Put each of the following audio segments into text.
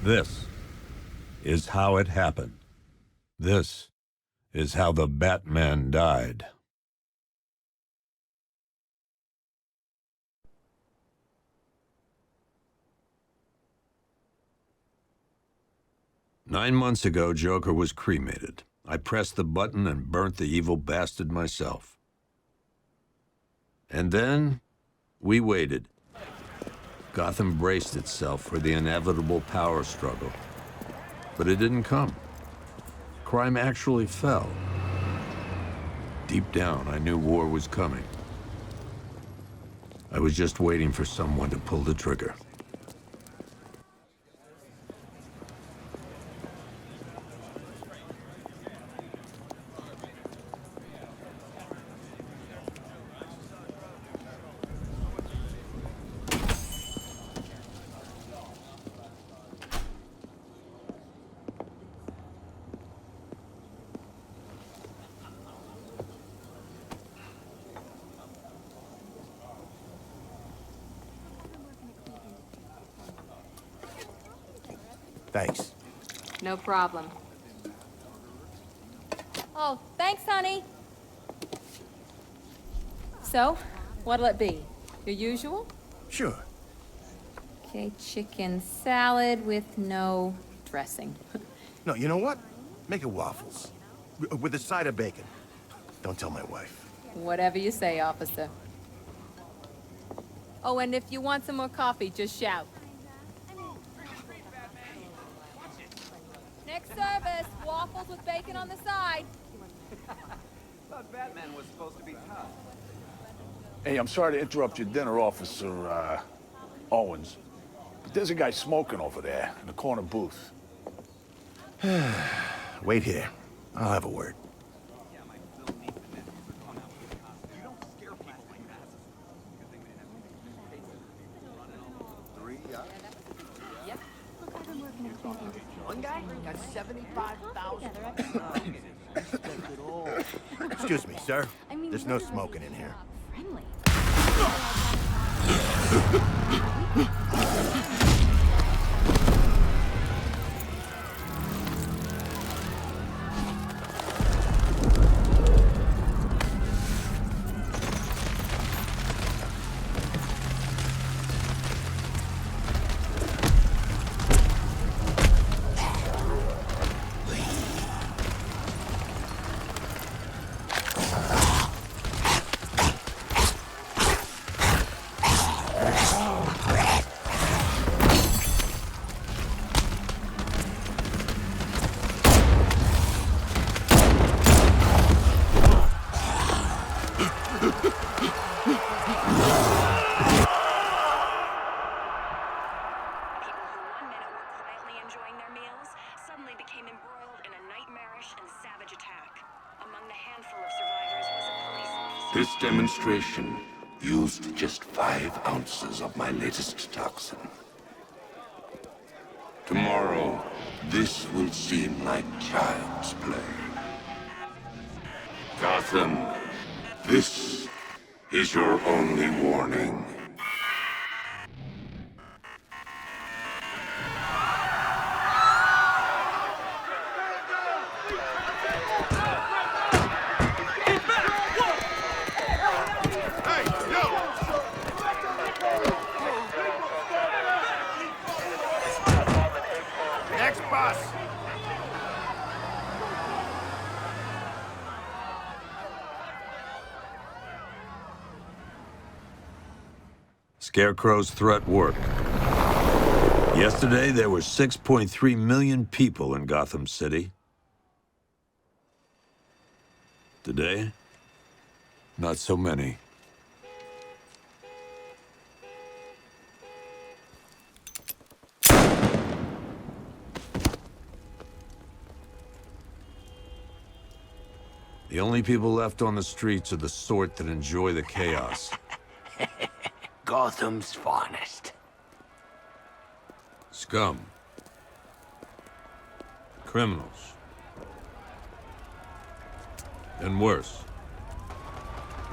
This is how it happened. This is how the Batman died. "9 months ago, Joker was cremated. I pressed the button and burnt the evil bastard myself. And then, we waited. Gotham braced itself for the inevitable power struggle. But it didn't come. Crime actually fell. Deep down, I knew war was coming. I was just waiting for someone to pull the trigger. Thanks. No problem. Oh, thanks, honey. So, what'll it be? Your usual? Sure. Okay, chicken salad with no dressing. No, you know what? Make it waffles. With a side of bacon. Don't tell my wife. Whatever you say, officer. Oh, and if you want some more coffee, just shout. Next service, waffles with bacon on the side. Thought Batman was supposed to be tough. Hey, I'm sorry to interrupt your dinner, Officer, Owens. But there's a guy smoking over there in the corner booth. Wait here. I'll have a word. You don't scare people like that. Three, yeah? Yep. One guy got 75,000. Excuse me, sir. There's no smoking in here. Friendly. This demonstration used just 5 ounces of my latest toxin. Tomorrow, this will seem like child's play. Gotham, this is your only warning. Scarecrow's threat worked. Yesterday, there were 6.3 million people in Gotham City. Today, not so many. The only people left on the streets are the sort that enjoy the chaos. Gotham's finest. Scum. Criminals. And worse.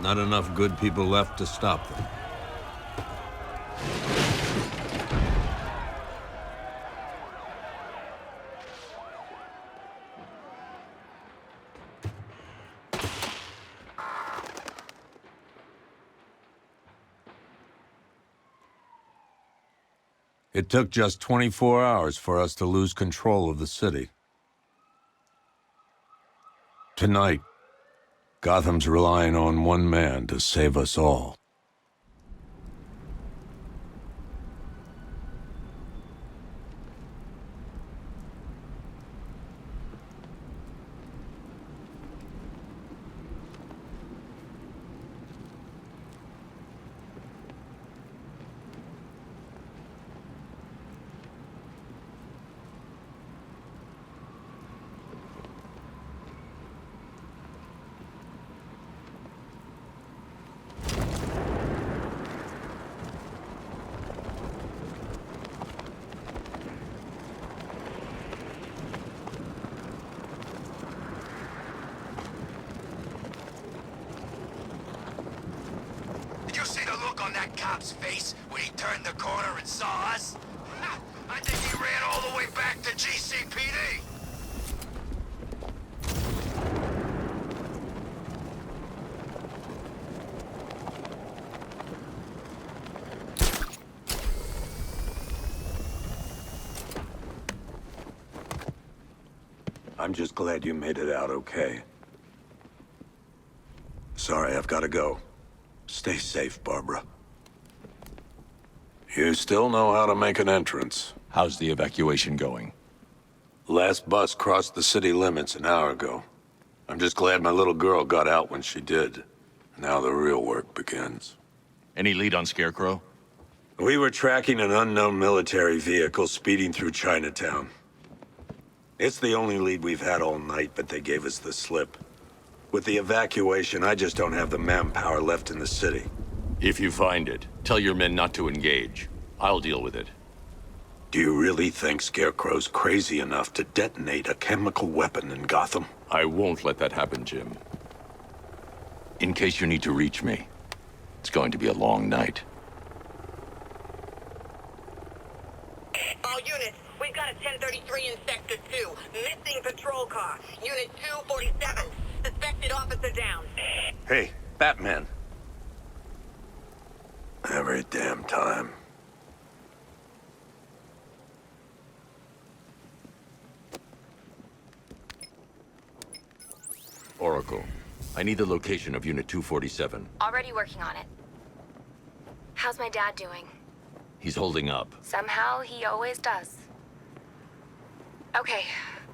Not enough good people left to stop them. It took just 24 hours for us to lose control of the city. Tonight, Gotham's relying on one man to save us all. Did you see the look on that cop's face when he turned the corner and saw us? Ha! I think he ran all the way back to GCPD. I'm just glad you made it out okay. Sorry, I've got to go. Stay safe, Barbara. You still know how to make an entrance. How's the evacuation going? Last bus crossed the city limits an hour ago. I'm just glad my little girl got out when she did. Now the real work begins. Any lead on Scarecrow? We were tracking an unknown military vehicle speeding through Chinatown. It's the only lead we've had all night, but they gave us the slip. With the evacuation, I just don't have the manpower left in the city. If you find it, tell your men not to engage. I'll deal with it. Do you really think Scarecrow's crazy enough to detonate a chemical weapon in Gotham? I won't let that happen, Jim. In case you need to reach me, it's going to be a long night. All units, we've got a 1033 in Sector 2. Missing patrol car. Unit 247. Suspected officer down. Hey, Batman. Every damn time. Oracle, I need the location of Unit 247. Already working on it. How's my dad doing? He's holding up. Somehow, he always does. Okay,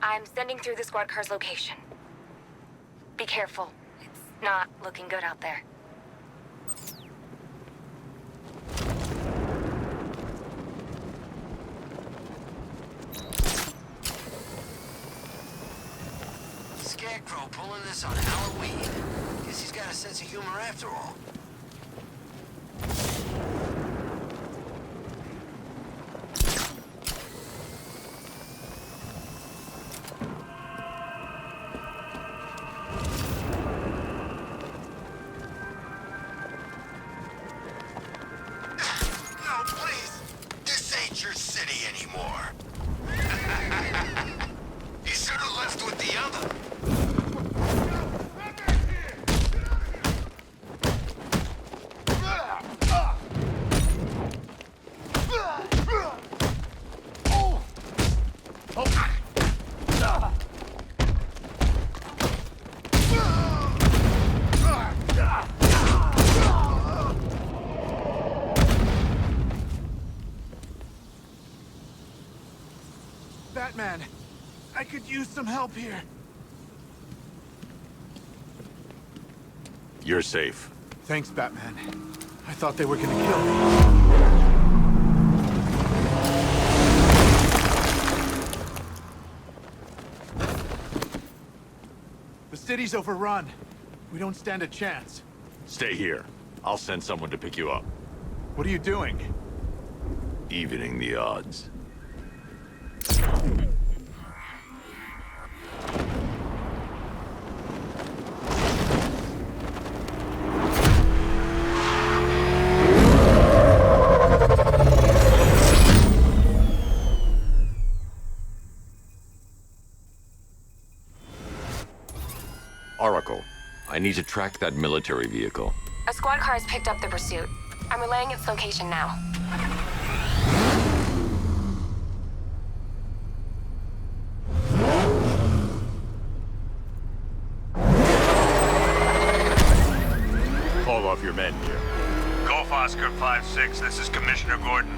I'm sending through the squad car's location. Be careful. It's not looking good out there. Scarecrow pulling this on Halloween. Guess he's got a sense of humor after all. No, please. This ain't your city anymore. You should have left with the other. Batman, I could use some help here. You're safe. Thanks, Batman. I thought they were gonna kill me. The city's overrun. We don't stand a chance. Stay here. I'll send someone to pick you up. What are you doing? Evening the odds. Oracle, I need to track that military vehicle. A squad car has picked up the pursuit. I'm relaying its location now. Oscar 5-6, this is Commissioner Gordon.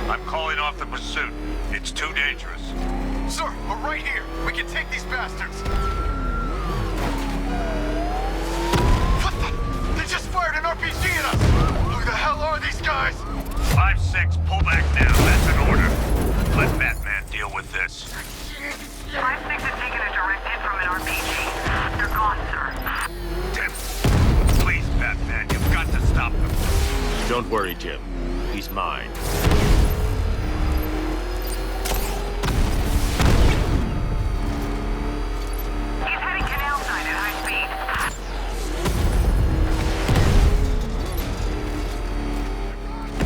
I'm calling off the pursuit. It's too dangerous. Sir, we're right here. We can take these bastards. What the? They just fired an RPG at us. Who the hell are these guys? 5-6, pull back now. That's an order. Let Batman deal with this. 5-6 has taken a direct hit from an RPG. They're gone, sir. Tim, please, Batman, you've got to stop them. Don't worry, Jim. He's mine. He's heading canal side at high speed.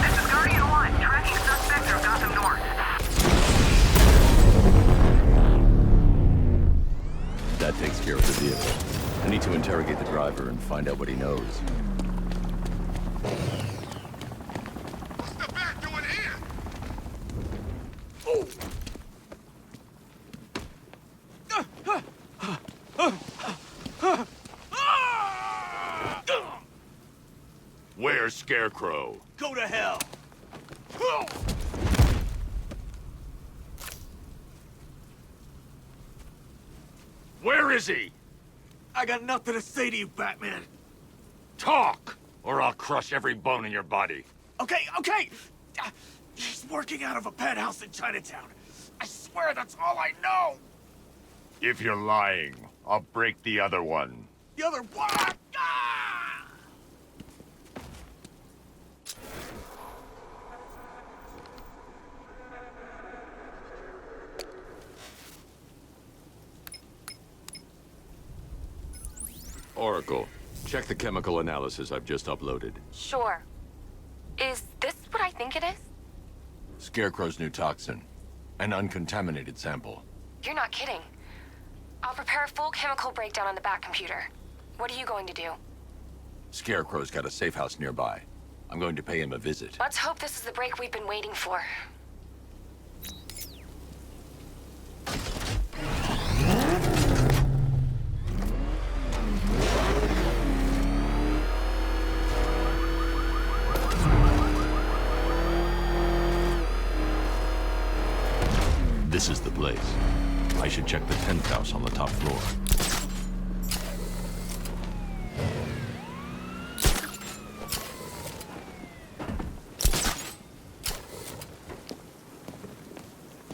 This is Guardian 1, tracking suspect through Gotham North. That takes care of the vehicle. I need to interrogate the driver and find out what he knows. What's the Bat doing here? Where's Scarecrow? Go to hell. Where is he? I got nothing to say to you, Batman. Talk, or I'll crush every bone in your body. Okay. He's working out of a penthouse in Chinatown. I swear that's all I know. If you're lying, I'll break the other one. The other one. Ah! Oracle, check the chemical analysis I've just uploaded. Sure. Is this what I think it is? Scarecrow's new toxin. An uncontaminated sample. You're not kidding. I'll prepare a full chemical breakdown on the back computer. What are you going to do? Scarecrow's got a safe house nearby. I'm going to pay him a visit. Let's hope this is the break we've been waiting for. This is the place. I should check the 10th house on the top floor.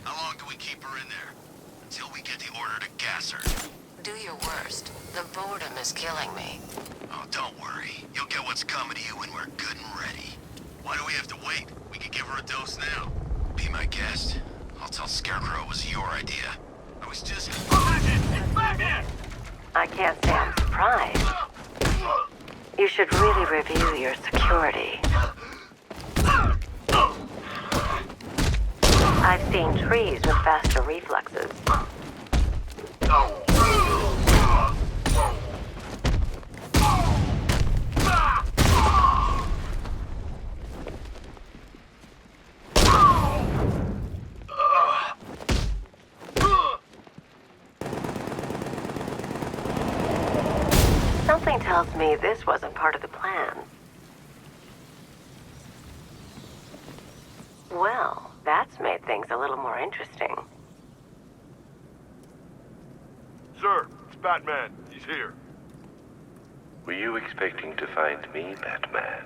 How long do we keep her in there? Until we get the order to gas her. Do your worst. The boredom is killing me. Oh, don't worry. You'll get what's coming to you when we're good and ready. Why do we have to wait? We could give her a dose now. Be my guest. I'll tell Scarecrow it was your idea. I was just... I can't say I'm surprised. You should really review your security. I've seen trees with faster reflexes. Something tells me this wasn't part of the plan. Well, that's made things a little more interesting. Sir, it's Batman. He's here. Were you expecting to find me, Batman?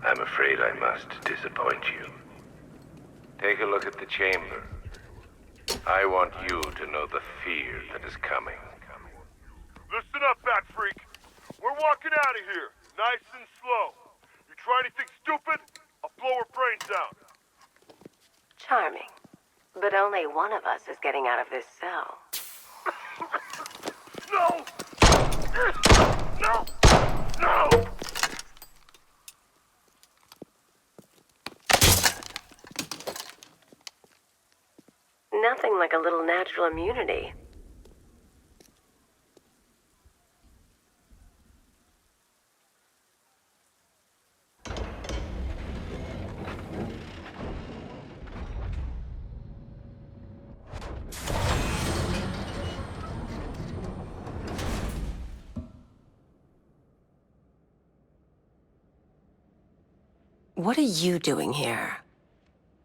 I'm afraid I must disappoint you. Take a look at the chamber. I want you to know the fear that is coming. Listen up, Bat Freak. We're walking out of here, nice and slow. You try anything stupid, I'll blow her brains out. Charming. But only one of us is getting out of this cell. No! No! No! Nothing like a little natural immunity. What are you doing here?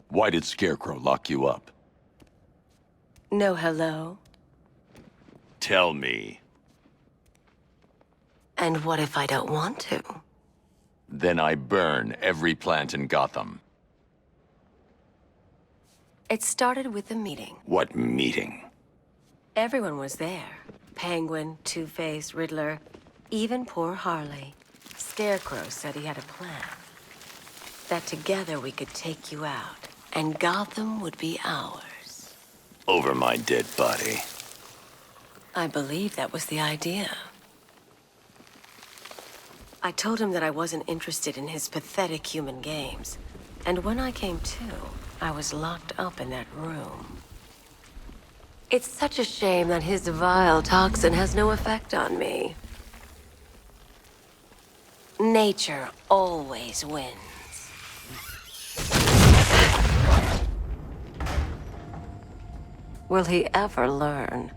Why did Scarecrow lock you up? No hello? Tell me. And what if I don't want to? Then I burn every plant in Gotham. It started with a meeting. What meeting? Everyone was there. Penguin, Two-Face, Riddler, even poor Harley. Scarecrow said he had a plan. That together we could take you out, and Gotham would be ours. Over my dead body. I believe that was the idea. I told him that I wasn't interested in his pathetic human games. And when I came to, I was locked up in that room. It's such a shame that his vile toxin has no effect on me. Nature always wins. Will he ever learn?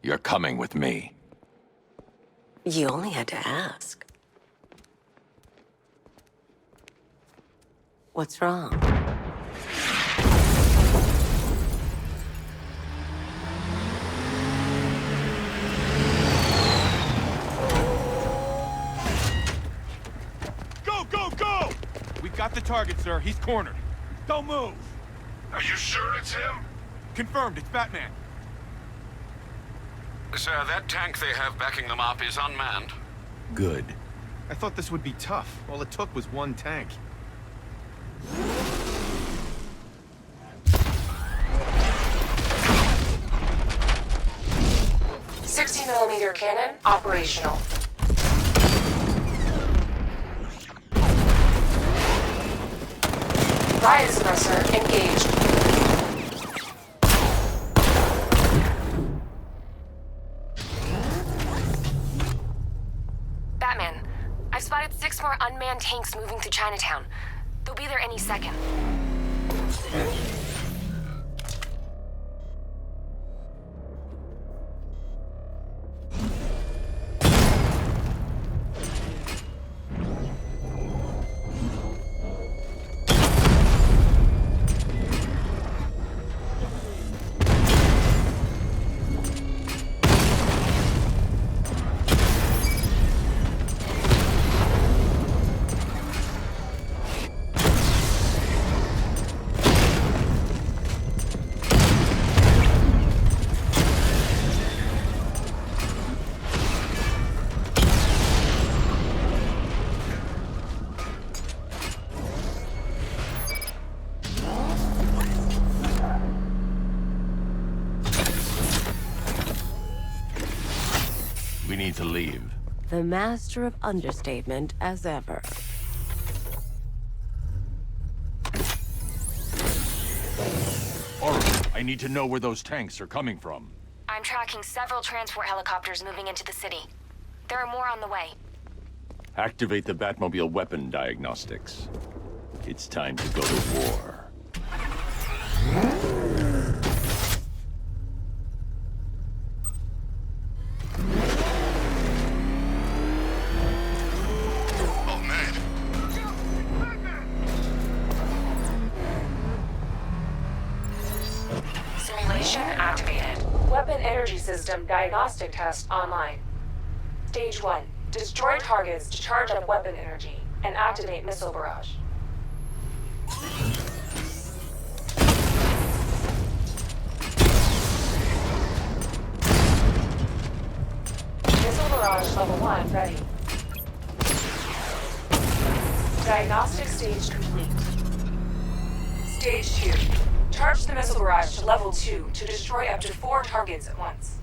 You're coming with me. You only had to ask. What's wrong? Go, go, go! We got the target, sir. He's cornered. Don't move. Are you sure it's him? Confirmed, it's Batman. Sir, that tank they have backing them up is unmanned. Good. I thought this would be tough. All it took was one tank. 60mm cannon operational. Riot suppressor engaged. Batman, I've spotted 6 more unmanned tanks moving through Chinatown. They'll be there any second. We need to leave. The master of understatement as ever. Alright, I need to know where those tanks are coming from. I'm tracking several transport helicopters moving into the city. There are more on the way. Activate the Batmobile weapon diagnostics. It's time to go to war. Oh, man. Simulation activated. Weapon energy system diagnostic test online. Stage 1. Destroy targets to charge up weapon energy and activate missile barrage. Missile barrage level 1 ready. Diagnostic stage complete. Stage 2. Charge the missile barrage to level 2 to destroy up to 4 targets at once.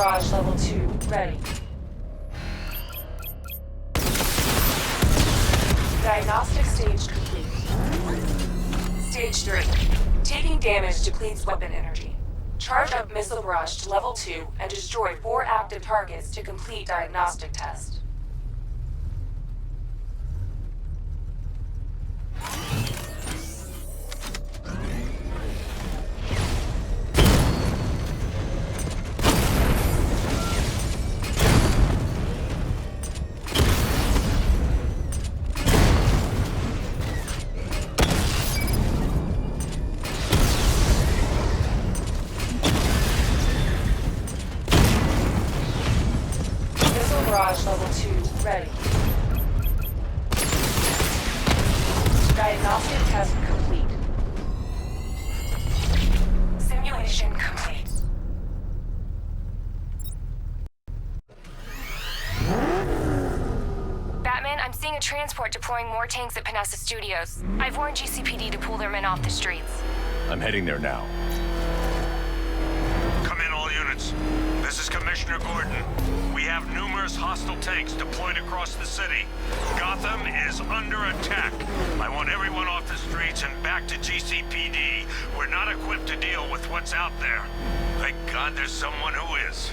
barrage level 2 ready. Diagnostic stage complete. Stage 3. Taking damage depletes weapon energy. Charge up missile barrage to level 2 and destroy 4 active targets to complete diagnostic test. Barrage level 2 ready. Diagnostic test complete. Simulation complete. Batman, I'm seeing a transport deploying more tanks at Panessa Studios. I've warned GCPD to pull their men off the streets. I'm heading there now. Come in, all units. This is Commissioner Gordon. We have numerous hostile tanks deployed across the city. Gotham is under attack. I want everyone off the streets and back to GCPD. We're not equipped to deal with what's out there. Thank God there's someone who is.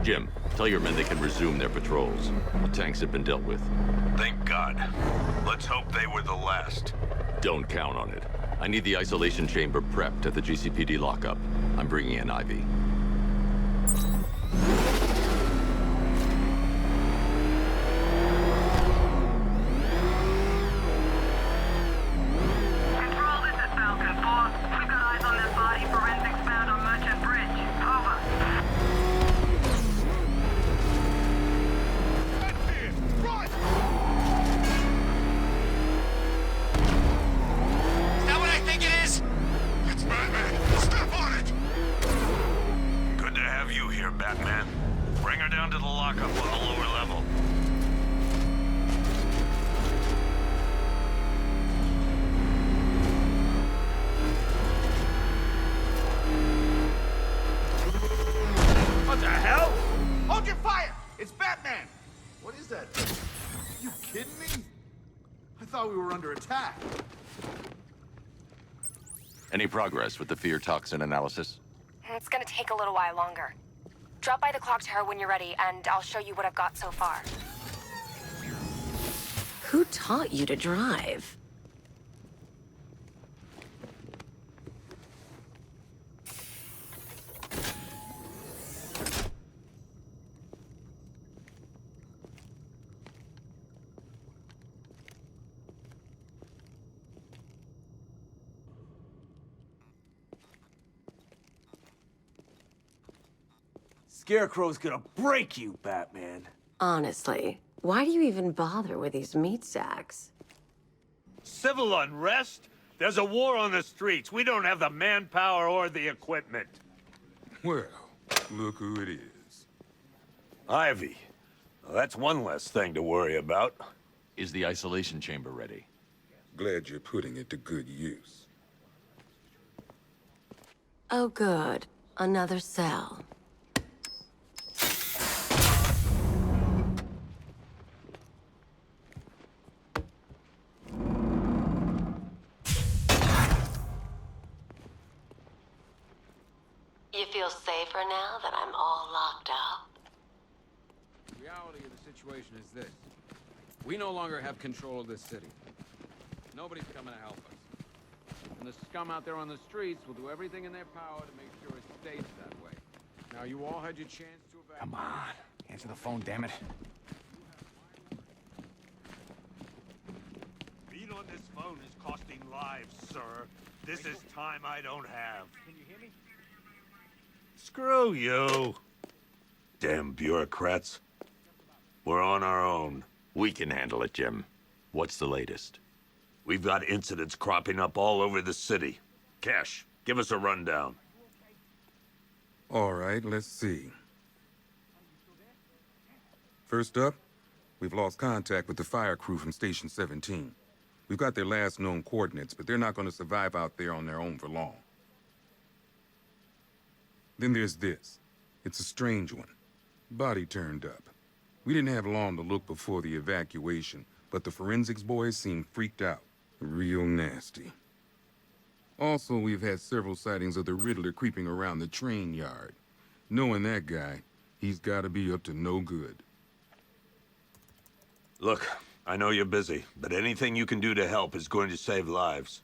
Jim, tell your men they can resume their patrols. The tanks have been dealt with. Thank God. Let's hope they were the last. Don't count on it. I need the isolation chamber prepped at the GCPD lockup. I'm bringing in Ivy. Control, this is Falcon 4. We've got eyes on that body forensics found on Merchant Bridge. Over. Is that what I think it is? It's Batman. Step on it! Good to have you here, Batman. Bring her down to the lockup on the lower level. What the hell? Hold your fire! It's Batman! What is that? You kidding me? I thought we were under attack. Any progress with the fear toxin analysis? It's gonna take a little while longer. Drop by the clock tower when you're ready, and I'll show you what I've got so far. Who taught you to drive? Scarecrow's gonna break you, Batman. Honestly, why do you even bother with these meat sacks? Civil unrest? There's a war on the streets. We don't have the manpower or the equipment. Well, look who it is. Ivy. Well, that's one less thing to worry about. Is the isolation chamber ready? Glad you're putting it to good use. Oh, good. Another cell. You feel safer now that I'm all locked up? The reality of the situation is this. We no longer have control of this city. Nobody's coming to help us. And the scum out there on the streets will do everything in their power to make sure it stays that way. Now, you all had your chance to evacuate. Come on. Answer the phone, damn it. Being on this phone is costing lives, sir. This is time I don't have. Can you hear me? Screw you. Damn bureaucrats. We're on our own. We can handle it, Jim. What's the latest? We've got incidents cropping up all over the city. Cash, give us a rundown. All right, let's see. First up, we've lost contact with the fire crew from Station 17. We've got their last known coordinates, but they're not going to survive out there on their own for long. Then there's this. It's a strange one. Body turned up. We didn't have long to look before the evacuation, but the forensics boys seemed freaked out. Real nasty. Also, we've had several sightings of the Riddler creeping around the train yard. Knowing that guy, he's gotta be up to no good. Look, I know you're busy, but anything you can do to help is going to save lives.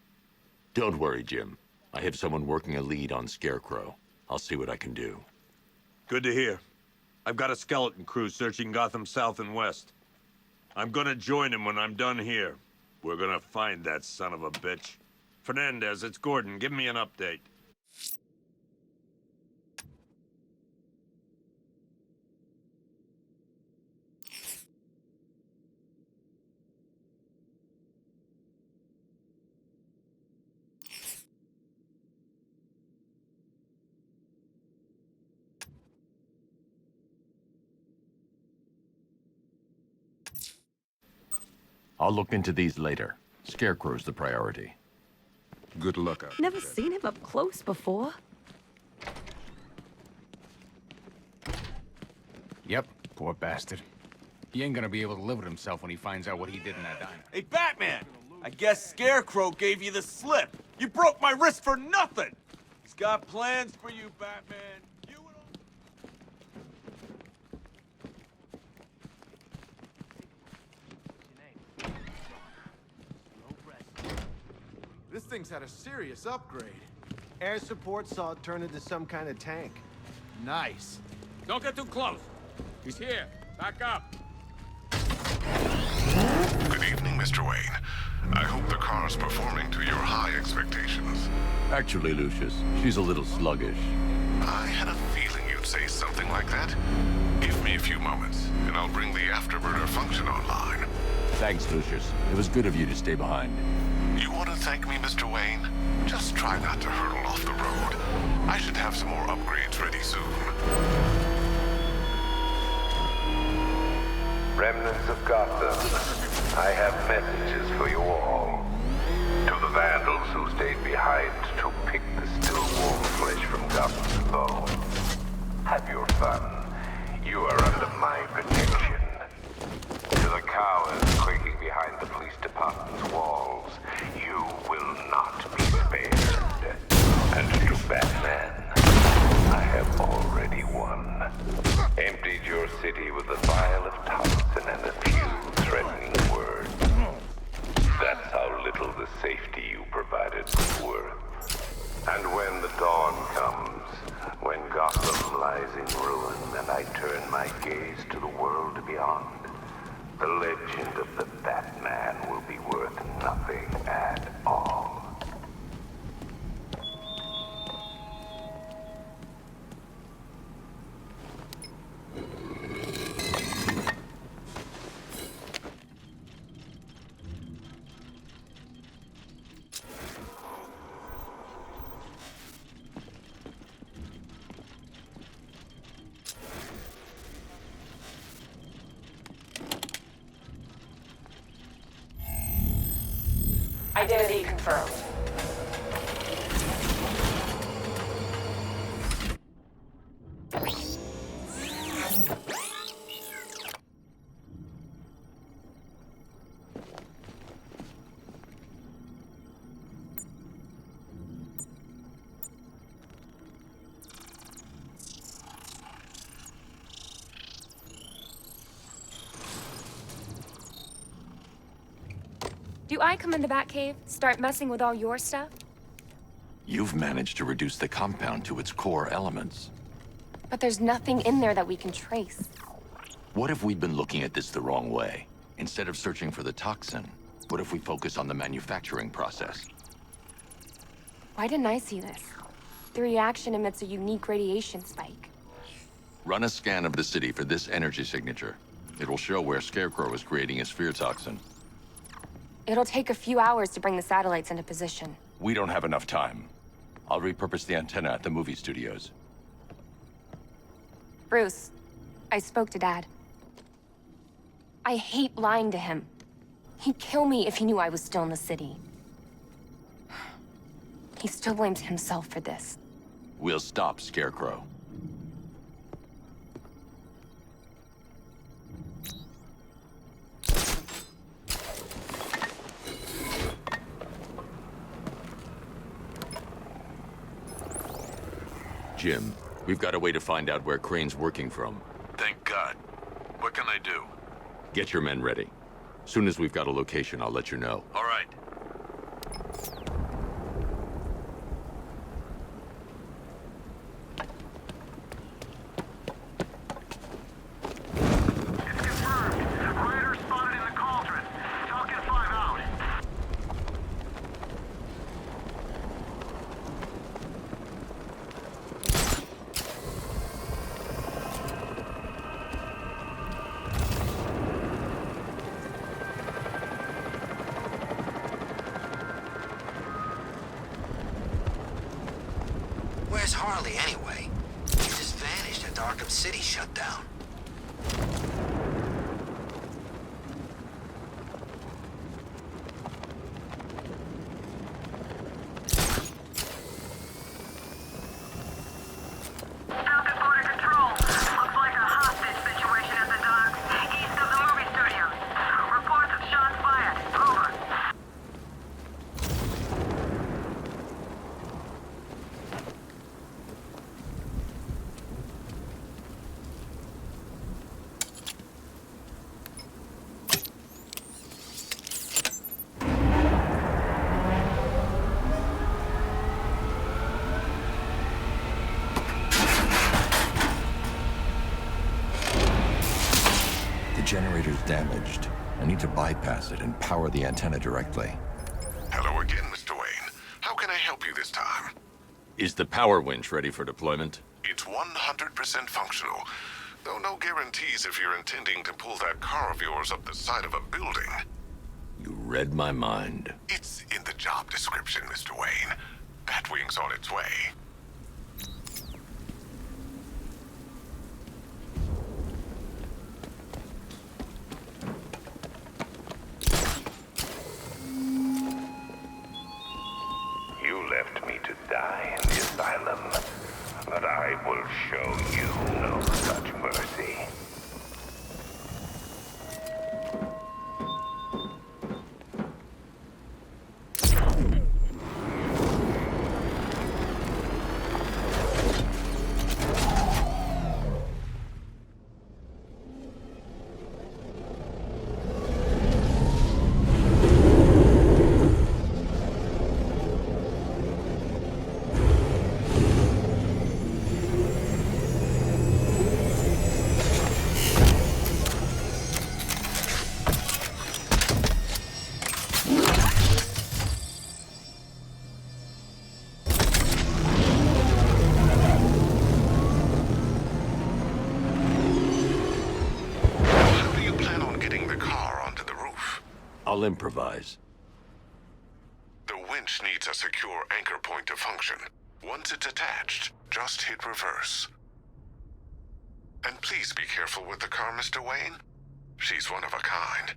Don't worry, Jim. I have someone working a lead on Scarecrow. I'll see what I can do. Good to hear. I've got a skeleton crew searching Gotham South and West. I'm gonna join him when I'm done here. We're gonna find that son of a bitch. Fernandez, it's Gordon. Give me an update. I'll look into these later. Scarecrow's the priority. Good luck out. Never seen him up close before. Yep, poor bastard. He ain't gonna be able to live with himself when he finds out what he did in that diner. Hey, Batman! I guess Scarecrow gave you the slip. You broke my wrist for nothing! He's got plans for you, Batman. This thing's had a serious upgrade. Air support saw it turn into some kind of tank. Nice. Don't get too close. He's here. Back up. Good evening, Mr. Wayne. I hope the car's performing to your high expectations. Actually, Lucius, she's a little sluggish. I had a feeling you'd say something like that. Give me a few moments, and I'll bring the afterburner function online. Thanks, Lucius. It was good of you to stay behind. You want to thank me, Mr. Wayne? Just try not to hurtle off the road. I should have some more upgrades ready soon. Remnants of Gotham, I have messages for you all. To the vandals who stayed behind to pick the still warm flesh from Gotham's bones. Have your fun. You are under my protection. To the cowards quaking behind the police department's walls, you will not be spared. And to Batman, I have already won. Emptied your city with a vial of toxin and a few threatening words. That's how little the safety you provided was worth. And when the dawn comes, when Gotham lies in ruin and I turn my gaze to the world beyond, the legend of the Batman will be worth nothing at all. Identity confirmed. Do I come in the Batcave, start messing with all your stuff? You've managed to reduce the compound to its core elements. But there's nothing in there that we can trace. What if we'd been looking at this the wrong way? Instead of searching for the toxin, what if we focus on the manufacturing process? Why didn't I see this? The reaction emits a unique radiation spike. Run a scan of the city for this energy signature. It will show where Scarecrow is creating his fear toxin. It'll take a few hours to bring the satellites into position. We don't have enough time. I'll repurpose the antenna at the movie studios. Bruce, I spoke to Dad. I hate lying to him. He'd kill me if he knew I was still in the city. He still blames himself for this. We'll stop Scarecrow. Jim, we've got a way to find out where Crane's working from. Thank God. What can I do? Get your men ready. Soon as we've got a location, I'll let you know. All right. Where's Harley, anyway? He just vanished after Arkham City shut down. Generator's damaged. I need to bypass it and power the antenna directly. Hello again, Mr. Wayne. How can I help you this time? Is the power winch ready for deployment? It's 100% functional, though no guarantees if you're intending to pull that car of yours up the side of a building. You read my mind. It's in the job description, Mr. Wayne. Batwing's on its way. Left me to die in the asylum, but I will show you no such mercy. I'll improvise. The winch needs a secure anchor point to function. Once it's attached, just hit reverse. And please be careful with the car, Mr. Wayne. She's one of a kind.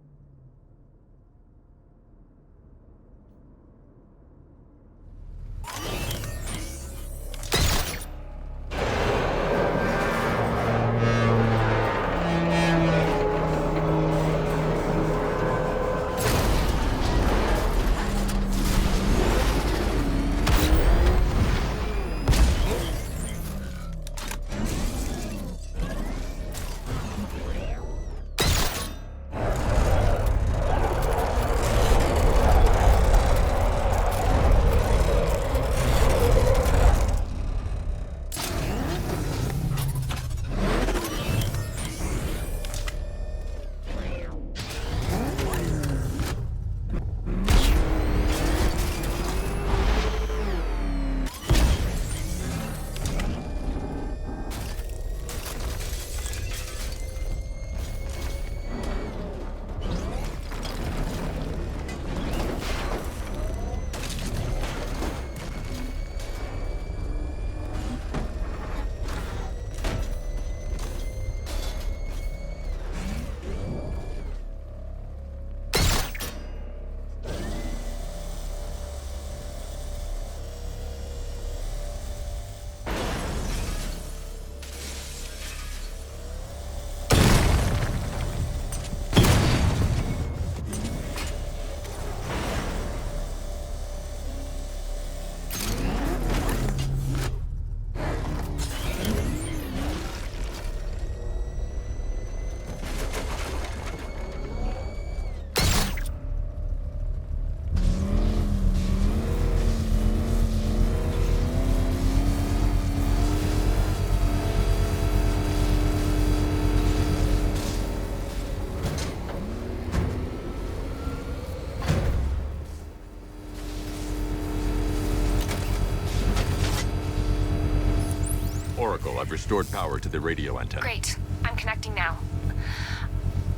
restored power to the radio antenna. Great. I'm connecting now.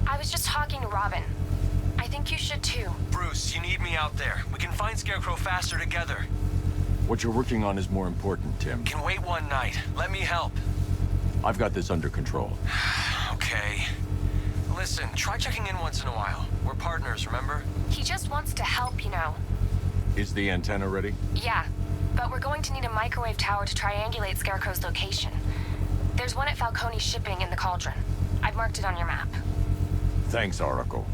I was just talking to Robin. I think you should too. Bruce, you need me out there. We can find Scarecrow faster together. What you're working on is more important, Tim. Can wait one night. Let me help. I've got this under control. Okay. Listen, try checking in once in a while. We're partners, remember? He just wants to help, you know. Is the antenna ready? Yeah, but we're going to need a microwave tower to triangulate Scarecrow's location. There's one at Falcone Shipping in the Cauldron. I've marked it on your map. Thanks, Oracle.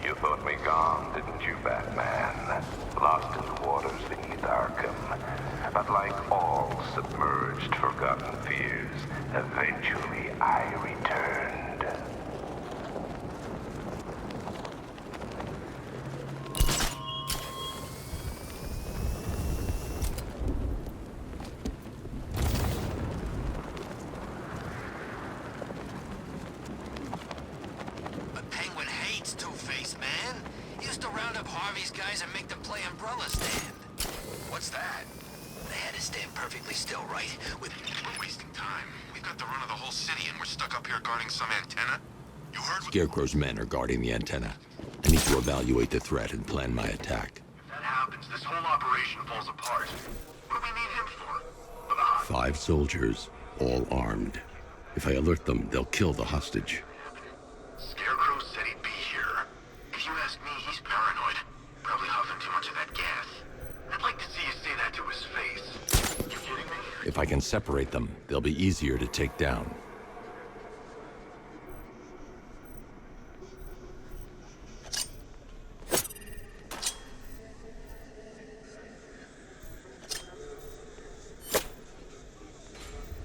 You thought me gone, didn't you, Batman? Lost in the waters beneath Arkham. But like all submerged, forgotten fears, eventually I returned. But Penguin hates Two-Face, man. He used to round up Harvey's guys and make them play umbrella stand. What's that? They had to stand perfectly still, right? We're wasting time. We've got the run of the whole city and we're stuck up here guarding some antenna? You heard what... Scarecrow's men are guarding the antenna. I need to evaluate the threat and plan my attack. If that happens, this whole operation falls apart. What do we need him for? 5 soldiers, all armed. If I alert them, they'll kill the hostage. Scarecrow said he'd be here. If you ask me, he's paranoid. Probably huffing too much of that gas. I'd like to see you say that to his face. You kidding me? If I can separate them, they'll be easier to take down.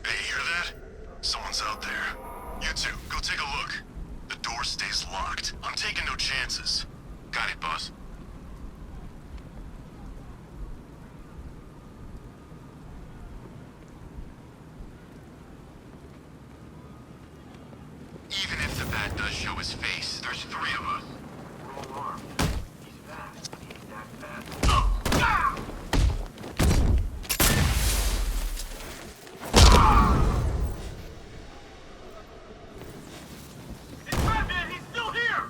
Hey, hear that? Someone's out there. You two, go take a look. The door stays locked. I'm taking no chances. Got it, boss. Even if the bat does show his face, there's 3 of us. We're all armed. He's fast. He's that fast. Oh! Ah! It's Batman! He's still here!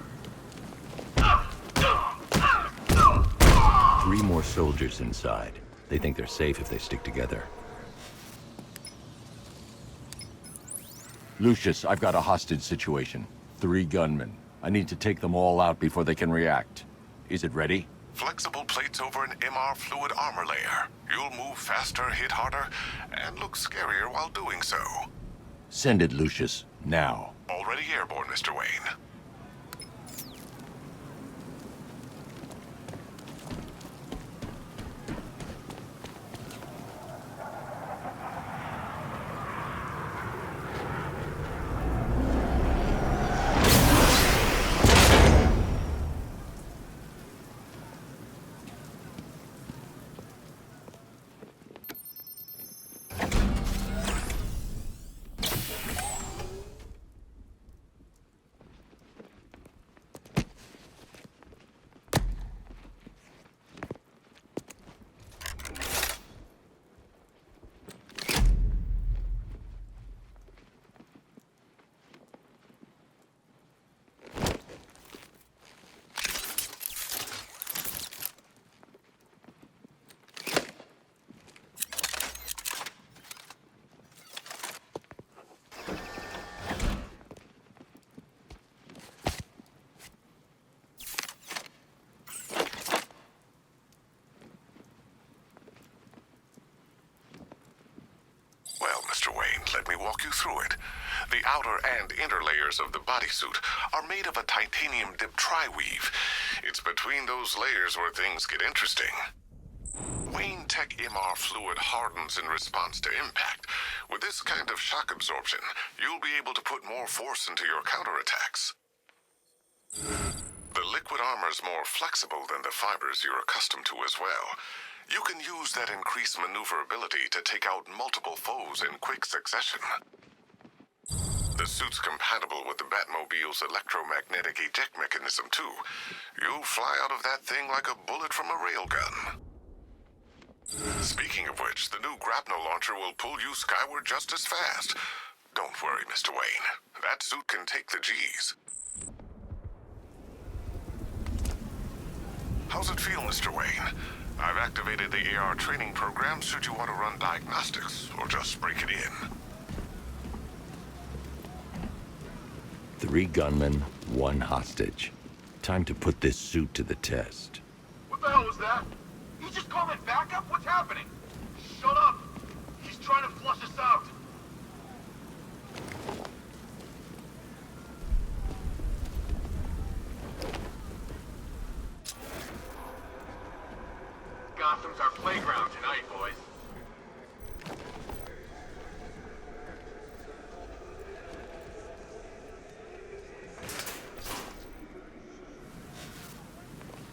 3 more soldiers inside. They think they're safe if they stick together. Lucius, I've got a hostage situation. 3 gunmen. I need to take them all out before they can react. Is it ready? Flexible plates over an MR fluid armor layer. You'll move faster, hit harder, and look scarier while doing so. Send it, Lucius. Now. Already airborne, Mr. Wayne. Let me walk you through it. The outer and inner layers of the bodysuit are made of a titanium-dipped tri-weave. It's between those layers where things get interesting. Wayne Tech MR fluid hardens in response to impact. With this kind of shock absorption, you'll be able to put more force into your counterattacks. The liquid armor's more flexible than the fibers you're accustomed to as well. You can use that increased maneuverability to take out multiple foes in quick succession. The suit's compatible with the Batmobile's electromagnetic eject mechanism, too. You'll fly out of that thing like a bullet from a railgun. Speaking of which, the new grapnel launcher will pull you skyward just as fast. Don't worry, Mr. Wayne. That suit can take the G's. How's it feel, Mr. Wayne? I've activated the AR training program should you want to run diagnostics, or just break it in. 3 gunmen, 1 hostage. Time to put this suit to the test. What the hell was that? He just called it backup? What's happening? Shut up! He's trying to flush us out. Gotham's our playground tonight, boys.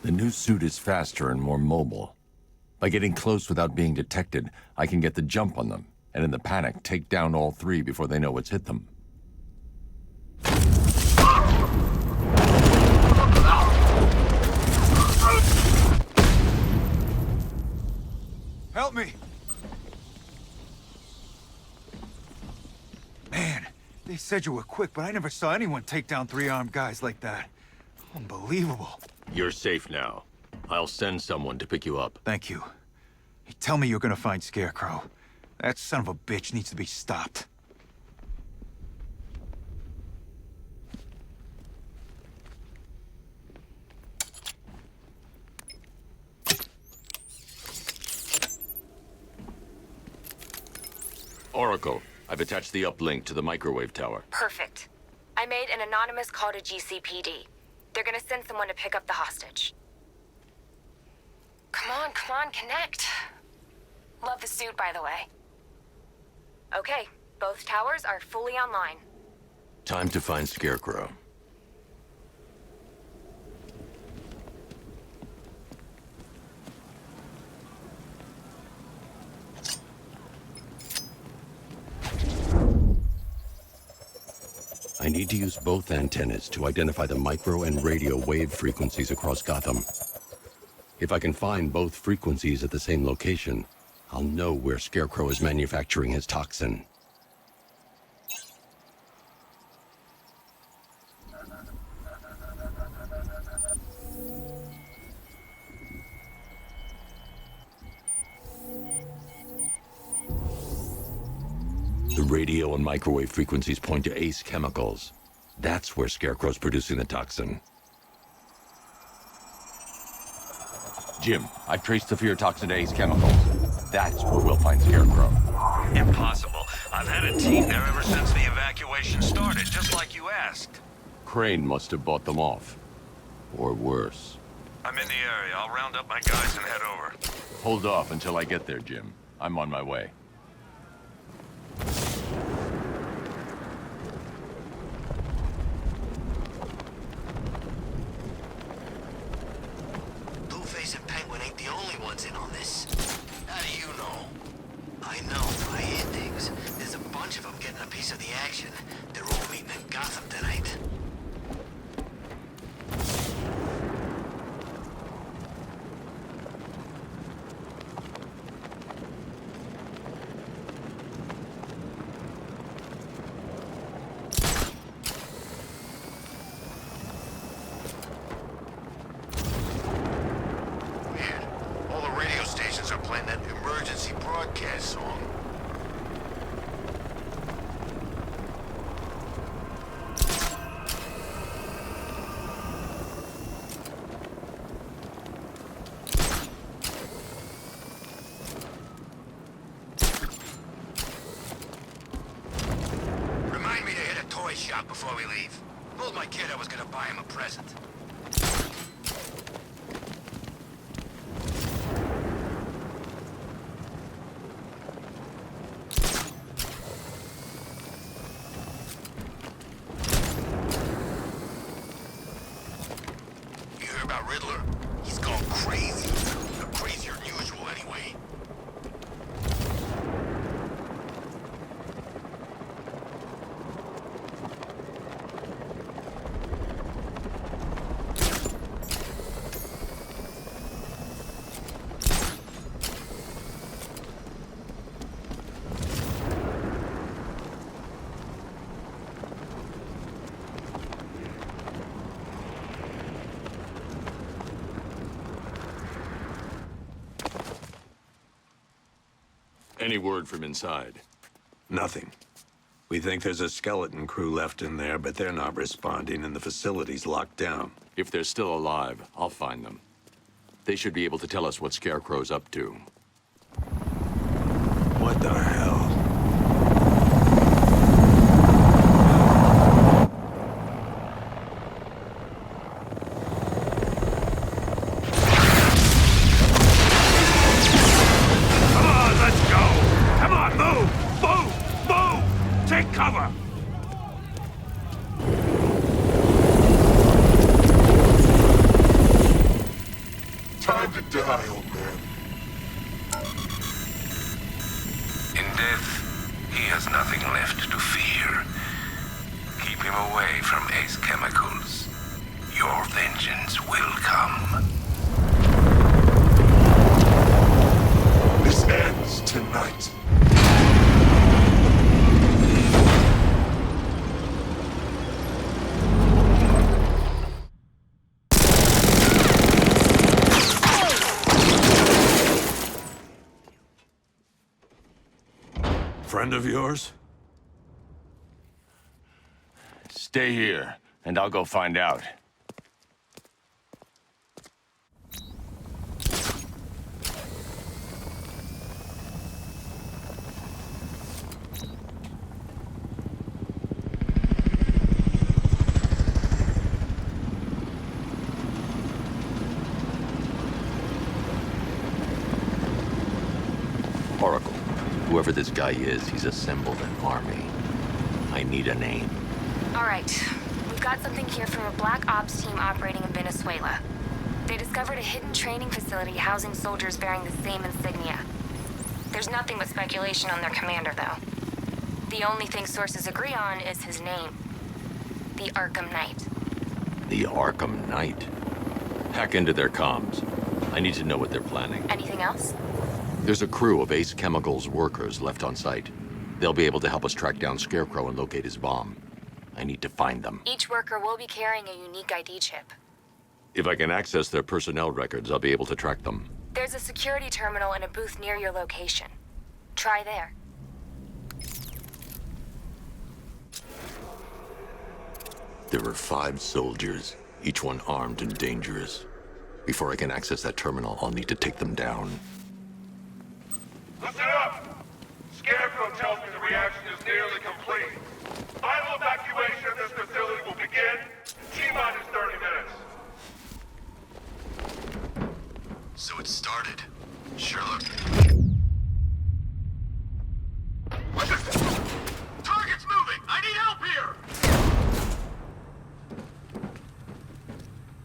The new suit is faster and more mobile. By getting close without being detected, I can get the jump on them, and in the panic, take down all 3 before they know what's hit them. Help me! Man, they said you were quick, but I never saw anyone take down 3 armed guys like that. Unbelievable. You're safe now. I'll send someone to pick you up. Thank you. Hey, tell me you're gonna find Scarecrow. That son of a bitch needs to be stopped. Oracle, I've attached the uplink to the microwave tower. Perfect. I made an anonymous call to GCPD. They're gonna send someone to pick up the hostage. Come on, connect. Love the suit, by the way. Okay, both towers are fully online. Time to find Scarecrow. I need to use both antennas to identify the micro and radio wave frequencies across Gotham. If I can find both frequencies at the same location, I'll know where Scarecrow is manufacturing his toxin. The radio and microwave frequencies point to Ace Chemicals. That's where Scarecrow's producing the toxin. Jim, I've traced the fear toxin to Ace Chemicals. That's where we'll find Scarecrow. Impossible. I've had a team there ever since the evacuation started, just like you asked. Crane must have bought them off. Or worse. I'm in the area. I'll round up my guys and head over. Hold off until I get there, Jim. I'm on my way. Two-Face and Penguin ain't the only ones in on this. How do you know? I know. I hear things. There's a bunch of them getting a piece of the action. They're all meeting in Gotham tonight. Shop before we leave. Told my kid I was gonna buy him a present. You hear about Riddler? He's gone crazy. Crazier than usual, anyway. Any word from inside? Nothing. We think there's a skeleton crew left in there, but they're not responding and the facility's locked down. If they're still alive, I'll find them. They should be able to tell us what Scarecrow's up to. What the hell? Come on, let's go! Come on, move! Move! Move! Take cover! Time to die, old man. In death, he has nothing left to fear. Keep him away from Ace Chemicals. Your vengeance will come. This ends tonight. Friend of yours? Stay here, and I'll go find out. Oracle, whoever this guy is, he's assembled an army. I need a name. All right. We've got something here from a Black Ops team operating in Venezuela. They discovered a hidden training facility housing soldiers bearing the same insignia. There's nothing but speculation on their commander, though. The only thing sources agree on is his name. The Arkham Knight. The Arkham Knight? Hack into their comms. I need to know what they're planning. Anything else? There's a crew of Ace Chemicals workers left on site. They'll be able to help us track down Scarecrow and locate his bomb. I need to find them. Each worker will be carrying a unique ID chip. If I can access their personnel records, I'll be able to track them. There's a security terminal in a booth near your location. Try there. There are 5 soldiers, each one armed and dangerous. Before I can access that terminal, I'll need to take them down. Listen up! Scarecrow tells me the reaction is nearly complete. Final evacuation of this facility will begin T-minus 30 minutes. So it started. Sherlock. Target's moving! I need help here!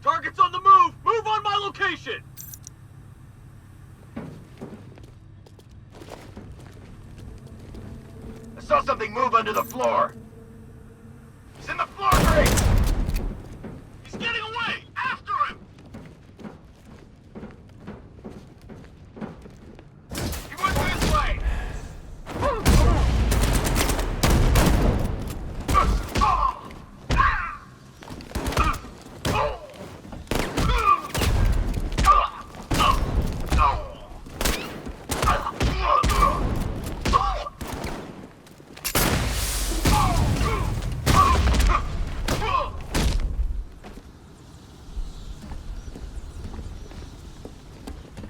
Target's on the move! Move on my location! I saw something move under the floor. He's in the floor grate! He's getting away! After him! He went this way!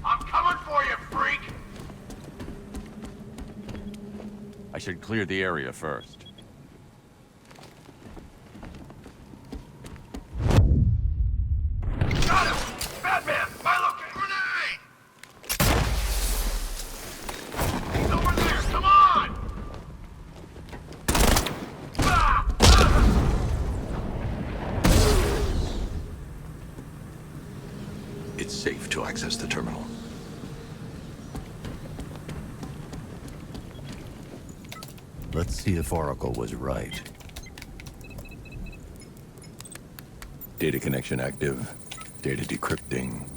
I'm coming for you, freak! I should clear the area first. Got him! Batman! My location! Grenade! He's over there! Come on! It's safe to access the terminal. Let's see if Oracle was right. Data connection active. Data decrypting.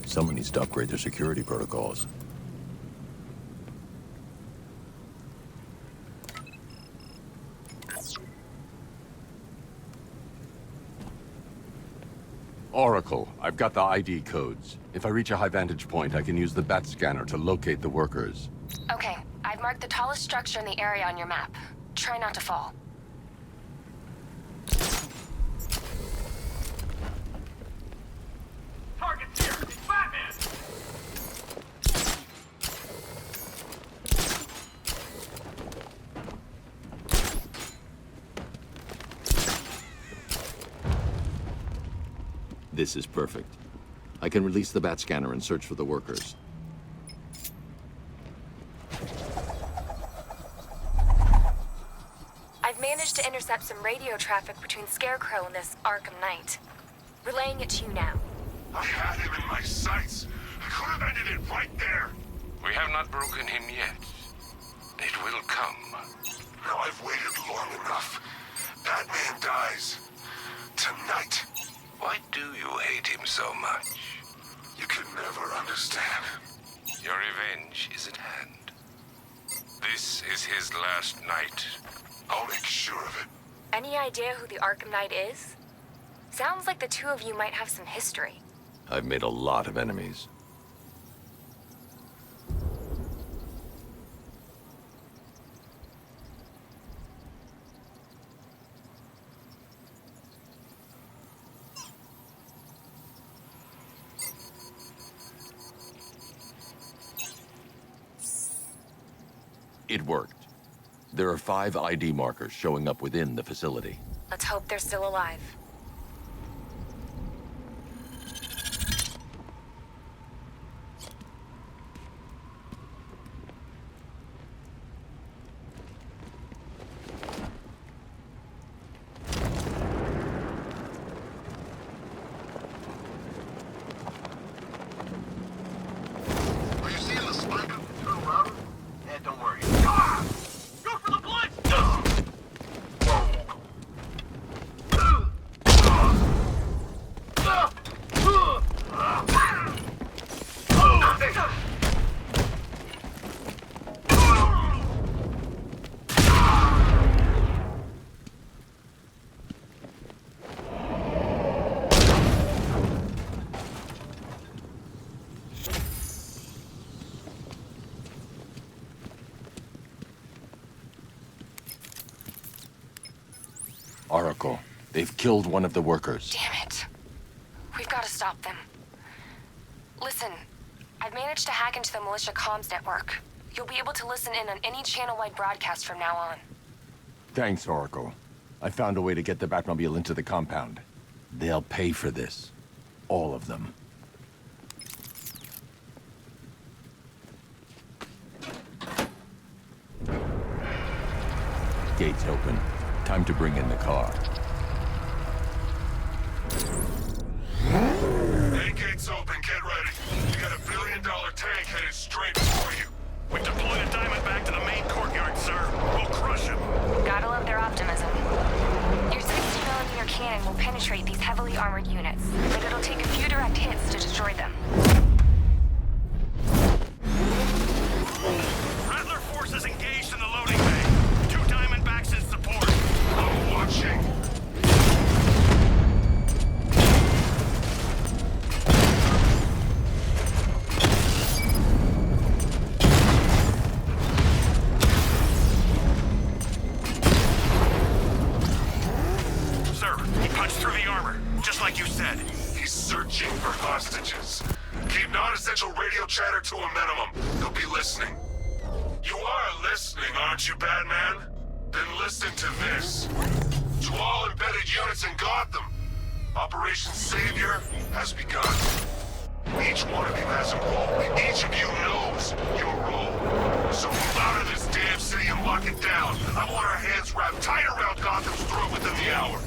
Someone needs to upgrade their security protocols. Oracle, I've got the ID codes. If I reach a high vantage point, I can use the bat scanner to locate the workers. Okay, I've marked the tallest structure in the area on your map. Try not to fall. Target's here! It's Batman! This is perfect. I can release the bat scanner and search for the workers. I've managed to intercept some radio traffic between Scarecrow and this Arkham Knight. Relaying it to you now. I had him in my sights. I could have ended it right there. We have not broken him yet. It will come. Now I've waited long enough. Batman dies. Tonight. Why do you hate him so much? You can never understand. Your revenge is at hand. This is his last night. I'll make sure of it. Any idea who the Arkham Knight is? Sounds like the two of you might have some history. I've made a lot of enemies. It worked. There are 5 ID markers showing up within the facility. Let's hope they're still alive. Are you seeing the spike? Turn around. Yeah, don't worry. Go for the blitz! Oracle, they've killed one of the workers. Damn it. We've got to stop them. Listen, I've managed to hack into the militia comms network. You'll be able to listen in on any channel-wide broadcast from now on. Thanks, Oracle. I found a way to get the Batmobile into the compound. They'll pay for this. All of them. Gates open. Time to bring in the car. Hey, gates open, get ready. You got $1 billion tank headed straight for you. We deployed a Diamondback to the main courtyard, sir. We'll crush him. Gotta love their optimism. Your 60mm cannon will penetrate these heavily armored units, but it'll take a few direct hits to destroy them. Rattler forces engaged in the loading bay. 2 Diamondbacks in support. I'm watching. Sir, he punched through the armor, just like you said. He's searching for hostages. Keep non-essential radio chatter to a minimum. He'll be listening. You are listening, aren't you, Batman? Then listen to this. To all embedded units in Gotham, Operation Savior has begun. Each one of you has a role. Each of you knows your role. So move out of this damn city and lock it down. I want our hands wrapped tight around Gotham's throat within the hour.